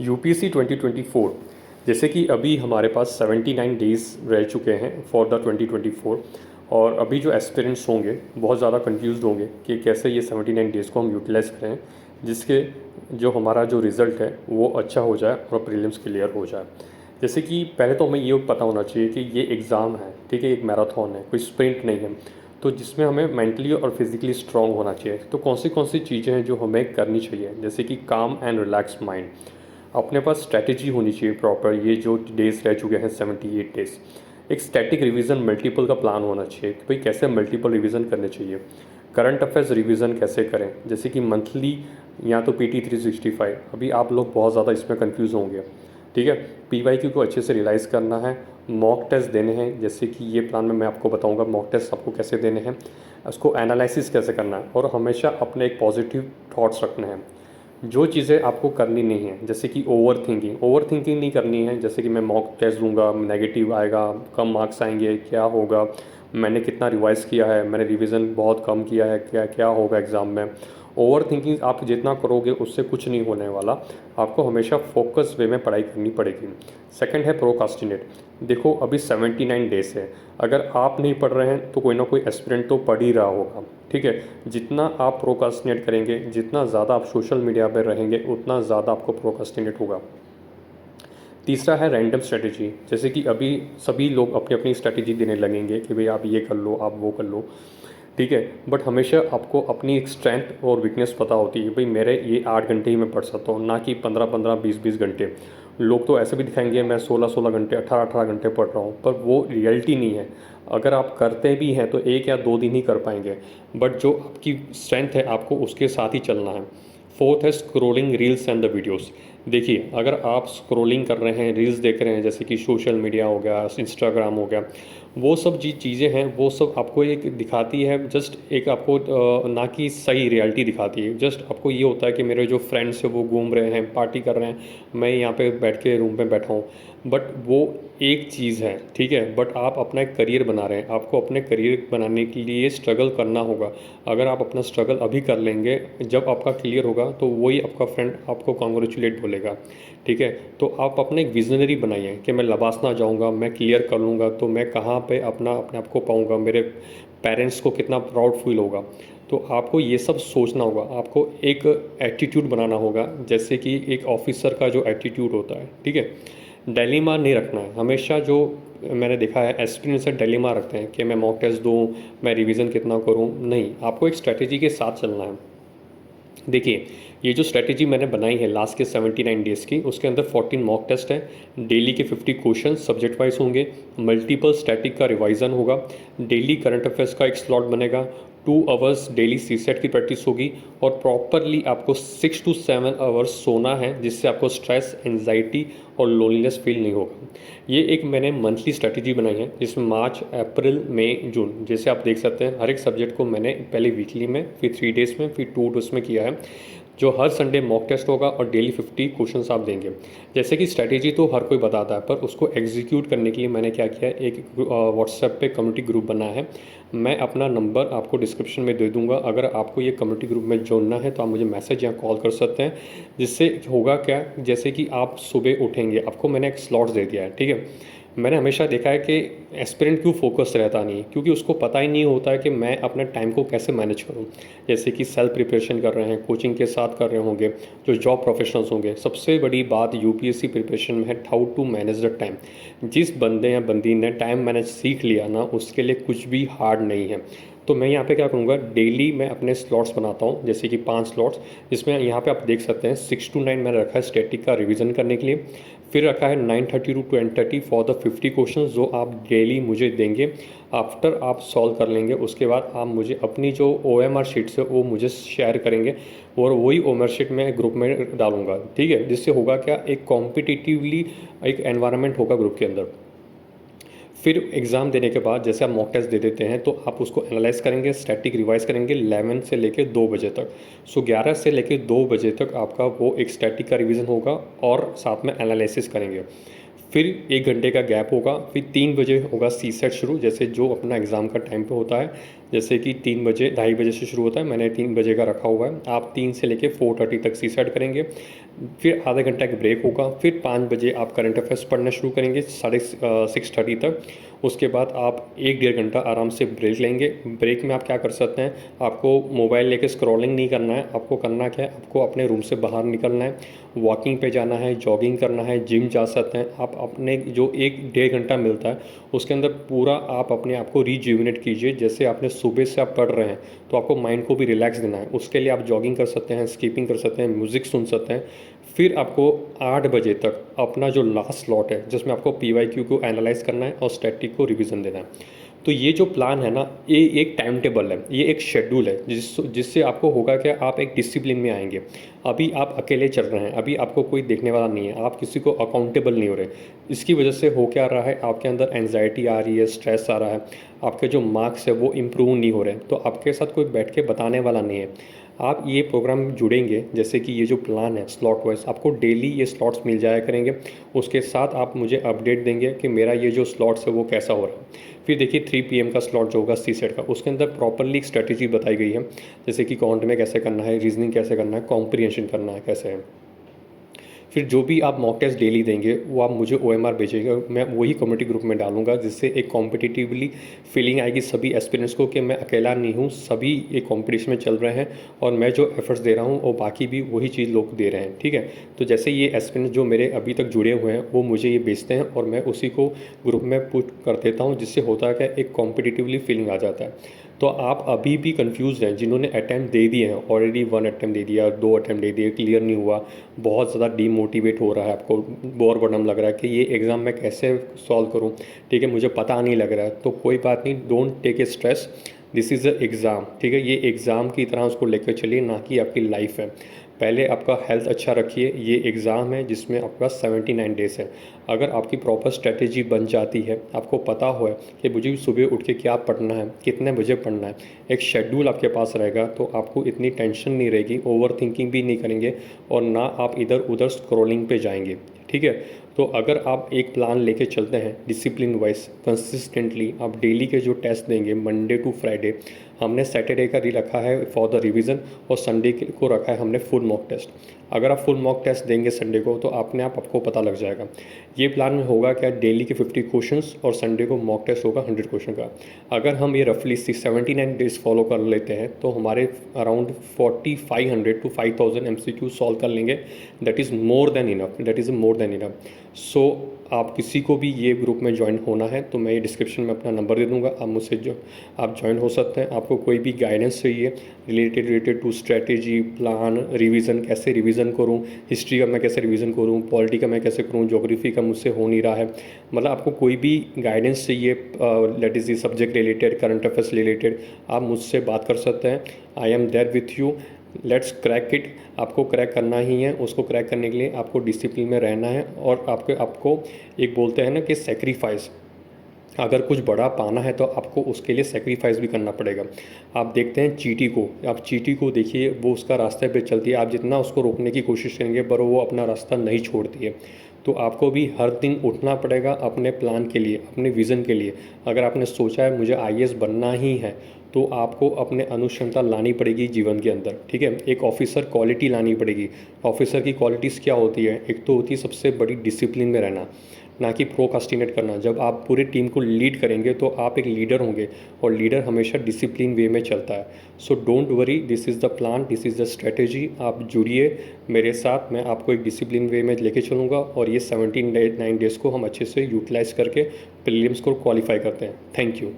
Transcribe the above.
UPSC 2024 जैसे कि अभी हमारे पास 79 डेज़ रह चुके हैं फॉर द 2024। और अभी जो एस्पिरेंट्स होंगे बहुत ज़्यादा कंफ्यूज्ड होंगे कि कैसे ये 79 डेज़ को हम यूटिलाइज़ करें, जिसके जो हमारा जो रिज़ल्ट है वो अच्छा हो जाए और प्रीलिम्स क्लियर हो जाए। जैसे कि पहले तो हमें ये पता होना चाहिए कि ये एग्ज़ाम है, ठीक है, एक मैराथन है, कोई स्प्रिंट नहीं है। तो जिसमें हमें मेंटली और फिज़िकली स्ट्रांग होना चाहिए। तो कौन सी चीज़ें हैं जो हमें करनी चाहिए, जैसे कि काम एंड रिलैक्स माइंड। अपने पास स्ट्रैटेजी होनी चाहिए प्रॉपर। ये जो डेज़ रह चुके हैं 78 डेज़, एक स्टैटिक रिवीजन मल्टीपल का प्लान होना चाहिए कि भाई कैसे मल्टीपल रिवीजन करने चाहिए। करंट अफेयर्स रिवीजन कैसे करें, जैसे कि मंथली या तो पीटी 365। अभी आप लोग बहुत ज़्यादा इसमें कंफ्यूज होंगे, ठीक है। पीवाईक्यू को अच्छे से रियलाइज़ करना है, मॉक टेस्ट देने हैं, जैसे कि ये प्लान में मैं आपको बताऊंगा मॉक टेस्ट आपको कैसे देने हैं, उसको एनालिसिस कैसे करना है, और हमेशा अपने एक पॉजिटिव थॉट्स रखने हैं। जो चीज़ें आपको करनी नहीं है, जैसे कि ओवर थिंकिंग नहीं करनी है, जैसे कि मैं मॉक टेस्ट दूंगा, नेगेटिव आएगा, कम मार्क्स आएंगे, क्या होगा, मैंने कितना रिवाइज़ किया है, मैंने रिवीजन बहुत कम किया है, क्या क्या होगा एग्ज़ाम में। ओवर थिंकिंग आप जितना करोगे उससे कुछ नहीं होने वाला। आपको हमेशा फोकस वे में पढ़ाई करनी पड़ेगी। सेकंड है प्रोकास्टिनेट। देखो अभी 79 डेज है, अगर आप नहीं पढ़ रहे हैं तो कोई ना कोई एस्पिरेंट तो पढ़ ही रहा होगा, ठीक है। जितना आप प्रोकास्टिनेट करेंगे, जितना ज़्यादा आप सोशल मीडिया पर रहेंगे, उतना ज़्यादा आपको प्रोकास्टिनेट होगा। तीसरा है रैंडम स्ट्रेटेजी। जैसे कि अभी सभी लोग अपनी अपनी स्ट्रेटेजी देने लगेंगे कि भाई आप ये कर लो, आप वो कर लो, ठीक है। बट हमेशा आपको अपनी एक स्ट्रेंथ और वीकनेस पता होती है। भाई मेरे ये 8 घंटे ही मैं पढ़ सकता हूँ, ना कि 15-15, 20-20 घंटे। लोग तो ऐसे भी दिखाएंगे मैं 16-16 घंटे, 18-18 घंटे पढ़ रहा हूँ, पर वो रियलिटी नहीं है। अगर आप करते भी हैं तो 1 या 2 दिन ही कर पाएंगे, बट जो आपकी स्ट्रेंथ है आपको उसके साथ ही चलना है। फोर्थ है scrolling reels and the videos. देखिए अगर आप स्क्रोलिंग कर रहे हैं, रील्स देख रहे हैं, जैसे कि सोशल मीडिया हो गया, इंस्टाग्राम हो गया, वो सब चीज़ें हैं, वो सब आपको एक दिखाती है, जस्ट एक आपको ना कि सही रियलिटी दिखाती है। जस्ट आपको ये होता है कि मेरे जो फ्रेंड्स हैं वो घूम रहे हैं, पार्टी कर रहे हैं, मैं यहाँ पे बैठ के रूम में बैठा हूँ। बट वो एक चीज़ है, ठीक है। बट आप अपना एक करियर बना रहे हैं, आपको अपने करियर बनाने के लिए स्ट्रगल करना होगा। अगर आप अपना स्ट्रगल अभी कर लेंगे, जब आपका क्लियर होगा तो वही आपका फ्रेंड आपको कॉन्ग्रेचुलेट बोलेगा, ठीक है। तो आप अपने एक विजनरी बनाइए कि मैं लबासना जाऊंगा, मैं क्लियर कर लूँगा तो मैं कहाँ पे अपने आप को पाऊंगा, मेरे पेरेंट्स को कितना प्राउड फील होगा। तो आपको ये सब सोचना होगा, आपको एक एटीट्यूड बनाना होगा, जैसे कि एक ऑफिसर का जो एटीट्यूड होता है, ठीक है। डिलेमा नहीं रखना है हमेशा। जो मैंने देखा है एस्पिरेंट्स डिलेमा रखते हैं कि मैं मॉक टेस्ट दूँ, मैं रिवीजन कितना करूँ। नहीं, आपको एक स्ट्रेटेजी के साथ चलना है। देखिए ये जो स्ट्रेटेजी मैंने बनाई है लास्ट के 79 डेज़ की, उसके अंदर 14 मॉक टेस्ट है, डेली के 50 क्वेश्चन सब्जेक्ट वाइज होंगे, मल्टीपल स्टैटिक का रिवाइजन होगा, डेली करंट अफेयर्स का एक स्लॉट बनेगा, 2 आवर्स डेली सी सेट की प्रैक्टिस होगी, और प्रॉपरली आपको 6 to 7 आवर्स सोना है, जिससे आपको स्ट्रेस, एंजाइटी और लोनलीनेस फील नहीं होगा। ये एक मैंने मंथली स्ट्रेटेजी बनाई है, जिसमें मार्च, अप्रैल, मई, जून, जैसे आप देख सकते हैं हर एक सब्जेक्ट को मैंने पहले वीकली में, फिर 3 डेज़ में, फिर 2 डेज़ में किया है। जो हर संडे मॉक टेस्ट होगा और डेली 50 क्वेश्चंस आप देंगे। जैसे कि स्ट्रैटेजी तो हर कोई बताता है, पर उसको एग्जीक्यूट करने के लिए मैंने क्या किया है, एक व्हाट्सएप पे कम्युनिटी ग्रुप बनाया है। मैं अपना नंबर आपको डिस्क्रिप्शन में दे दूंगा, अगर आपको ये कम्युनिटी ग्रुप में जोड़ना है तो आप मुझे मैसेज या कॉल कर सकते हैं। जिससे होगा क्या, जैसे कि आप सुबह उठेंगे, आपको मैंने एक स्लॉट्स दे दिया है, ठीक है। मैंने हमेशा देखा है कि एस्पिरेंट क्यों फोकस रहता नहीं है, क्योंकि उसको पता ही नहीं होता है कि मैं अपने टाइम को कैसे मैनेज करूं। जैसे कि सेल्फ प्रिपरेशन कर रहे हैं, कोचिंग के साथ कर रहे होंगे, जो जॉब प्रोफेशनल्स होंगे, सबसे बड़ी बात यूपीएससी प्रिपरेशन में है how to manage the time. जिस बंदे या बंदी ने टाइम मैनेज सीख लिया ना, उसके लिए कुछ भी हार्ड नहीं है। तो मैं यहाँ पे क्या करूँगा, डेली मैं अपने स्लॉट्स बनाता हूँ, जैसे कि 5 स्लॉट्स, जिसमें यहाँ पे आप देख सकते हैं 6 to 9 मैंने रखा है स्टैटिक का रिवीजन करने के लिए। फिर रखा है 9:30 to 10:30 फॉर द 50 क्वेश्चन, जो आप डेली मुझे देंगे। आफ्टर आप सॉल्व कर लेंगे, उसके बाद आप मुझे अपनी जो OMR शीट्स है वो मुझे शेयर करेंगे, और वही OMR शीट मैं ग्रुप में डालूंगा, ठीक है। जिससे होगा क्या, एक कॉम्पिटिटिवली एक एनवायरनमेंट होगा ग्रुप के अंदर। फिर एग्ज़ाम देने के बाद जैसे आप मॉक टेस्ट दे देते हैं तो आप उसको एनालाइज करेंगे, स्टैटिक रिवाइज करेंगे 11 से लेकर 2 बजे तक। सो 11 से लेकर 2 बजे तक आपका वो एक स्टैटिक का रिवीजन होगा, और साथ में एनालिसिस करेंगे। फिर 1 घंटे का गैप होगा, फिर 3 बजे होगा सी सेट शुरू, जैसे जो अपना एग्ज़ाम का टाइम पे होता है। जैसे कि 3 बजे 2:30 से शुरू होता है, मैंने 3 बजे का रखा हुआ है। आप 3 से लेके 4:30 तक सीसैट करेंगे, फिर आधा घंटा का ब्रेक होगा, फिर 5 बजे आप करंट अफेयर्स पढ़ना शुरू करेंगे 6:30 तक। उसके बाद आप 1-1.5 घंटा आराम से ब्रेक लेंगे। ब्रेक में आप क्या कर सकते हैं, आपको मोबाइल लेके स्क्रॉलिंग नहीं करना है, आपको करना क्या है, आपको अपने रूम से बाहर निकलना है, वॉकिंग पे जाना है, जॉगिंग करना है, जिम जा सकते हैं। आप अपने जो 1-1.5 घंटा मिलता है उसके अंदर पूरा आप अपने आप को रिज्यूविनेट कीजिए। जैसे आपने सुबह से आप पढ़ रहे हैं तो आपको माइंड को भी रिलैक्स देना है, उसके लिए आप जॉगिंग कर सकते हैं, स्कीपिंग कर सकते हैं, म्यूज़िक सुन सकते हैं। फिर आपको 8 बजे तक अपना जो लास्ट स्लॉट है जिसमें आपको PYQ को एनालाइज करना है और स्टैटिक को रिवीजन देना है। तो ये जो प्लान है ना, ये एक टाइम टेबल है, ये एक शेड्यूल है जिससे आपको होगा कि आप एक डिसिप्लिन में आएंगे। अभी आप अकेले चल रहे हैं, अभी आपको कोई देखने वाला नहीं है, आप किसी को अकाउंटेबल नहीं हो रहे। इसकी वजह से हो क्या रहा है, आपके अंदर एंजाइटी आ रही है, स्ट्रेस आ रहा है, आपके जो मार्क्स है वो इम्प्रूव नहीं हो रहे। तो आपके साथ कोई बैठ के बताने वाला नहीं है। आप ये प्रोग्राम जुड़ेंगे, जैसे कि ये जो प्लान है स्लॉट वाइज, आपको डेली ये स्लॉट्स मिल जाया करेंगे। उसके साथ आप मुझे अपडेट देंगे कि मेरा ये जो स्लॉट्स है वो कैसा हो रहा है। फिर देखिए 3 PM का स्लॉट जो होगा सीसेट का, उसके अंदर प्रॉपरली एक स्ट्रेटेजी बताई गई है, जैसे कि काउंट में कैसे करना है, रीजनिंग कैसे करना है, कॉम्प्रिहेंशन करना है कैसे है। फिर जो भी आप मॉक टेस्ट डेली देंगे वो आप मुझे OMR भेजिएगा, मैं वही कम्युनिटी ग्रुप में डालूंगा, जिससे एक कॉम्पिटिटिवली फीलिंग आएगी सभी एस्पिरेंट्स को कि मैं अकेला नहीं हूँ, सभी एक कॉम्पिटिशन में चल रहे हैं और मैं जो एफर्ट्स दे रहा हूँ और बाकी भी वही चीज़ लोग दे रहे हैं। ठीक है, तो जैसे ये एस्पिरेंट्स जो मेरे अभी तक जुड़े हुए हैं वो मुझे ये भेजते हैं और मैं उसी को ग्रुप में पुट कर देता हूँ, जिससे होता है कि एक कॉम्पिटिटिवली फीलिंग आ जाता है। तो आप अभी भी कंफ्यूज हैं, जिन्होंने अटैम्प्ट दे दिए हैं, ऑलरेडी 1 अटैम्प्ट दे दिया, 2 अटैम्प्ट दे दिए, क्लियर नहीं हुआ, बहुत ज़्यादा डीमोटिवेट हो रहा है, आपको बोर बॉटम लग रहा है कि ये एग्ज़ाम मैं कैसे सॉल्व करूं, ठीक है, मुझे पता नहीं लग रहा है। तो कोई बात नहीं, don't take a stress, this is a exam. ठीक है, ये एग्ज़ाम की तरह उसको लेकर चलिए, ना कि आपकी लाइफ है। पहले आपका हेल्थ अच्छा रखिए, ये एग्ज़ाम है जिसमें आपका 79 डेज़ है। अगर आपकी प्रॉपर स्ट्रेटेजी बन जाती है, आपको पता हो कि मुझे सुबह उठ के क्या पढ़ना है, कितने बजे पढ़ना है, एक शेड्यूल आपके पास रहेगा, तो आपको इतनी टेंशन नहीं रहेगी, ओवर थिंकिंग भी नहीं करेंगे और ना आप इधर उधर स्क्रॉलिंग पे जाएंगे। ठीक है, तो अगर आप एक प्लान लेके चलते हैं डिसिप्लिन वाइज कंसिस्टेंटली, आप डेली के जो टेस्ट देंगे मंडे टू फ्राइडे, हमने सैटरडे का रखा है फॉर द रिवीजन और संडे को रखा है हमने फुल मॉक टेस्ट। अगर आप फुल मॉक टेस्ट देंगे संडे को तो अपने आप आपको पता लग जाएगा। ये प्लान में होगा क्या, डेली के 50 क्वेश्चंस और संडे को मॉक टेस्ट होगा 100 क्वेश्चन का। अगर हम ये रफली 79 डेज फॉलो कर लेते हैं तो हमारे अराउंड 4500 to 5000 MCQ सॉल्व कर लेंगे। That is more than enough, that is more than enough. So आप किसी को भी ये ग्रुप में ज्वाइन होना है तो मैं ये डिस्क्रिप्शन में अपना नंबर दे दूंगा, आप मुझसे जो आप ज्वाइन हो सकते हैं। आपको कोई भी गाइडेंस चाहिए related to strategy, plan, revision, कैसे रिवीजन करूं, हिस्ट्री का मैं कैसे रिवीजन करूं, पॉलिटी का मैं कैसे करूं, ज्योग्राफी का मुझसे हो नहीं रहा है, मतलब आपको कोई भी गाइडेंस चाहिए that is the subject related, current affairs related, आप मुझसे बात कर सकते हैं। I am there with you, let's crack it. आपको क्रैक करना ही है, उसको क्रैक करने के लिए आपको डिसिप्लिन में रहना है और आपको एक बोलते हैं ना कि सेक्रीफाइस, अगर कुछ बड़ा पाना है तो आपको उसके लिए सेक्रीफाइस भी करना पड़ेगा। आप देखते हैं चींटी को, आप चींटी को देखिए, वो उसका रास्ते पे चलती है, आप जितना उसको रोकने की कोशिश करेंगे पर वो अपना रास्ता नहीं छोड़ती है। तो आपको भी हर दिन उठना पड़ेगा अपने प्लान के लिए, अपने विज़न के लिए। अगर आपने सोचा है मुझे IAS बनना ही है तो आपको अपने अनुक्षमता लानी पड़ेगी जीवन के अंदर। ठीक है, एक ऑफिसर क्वालिटी लानी पड़ेगी। ऑफिसर की क्वालिटीज़ क्या होती है, एक तो होती है सबसे बड़ी डिसिप्लिन में रहना, ना कि प्रोकास्टिनेट करना। जब आप पूरी टीम को लीड करेंगे तो आप एक लीडर होंगे और लीडर हमेशा डिसिप्लिन वे में चलता है। So don't worry, this is the plan, this is the strategy. आप जुड़िए मेरे साथ, मैं आपको एक डिसिप्लिन वे में लेके चलूँगा और ये 79 डेज़ को हम अच्छे से यूटिलाइज़ करके प्रीलिम्स को क्वालिफाई करते हैं। Thank you.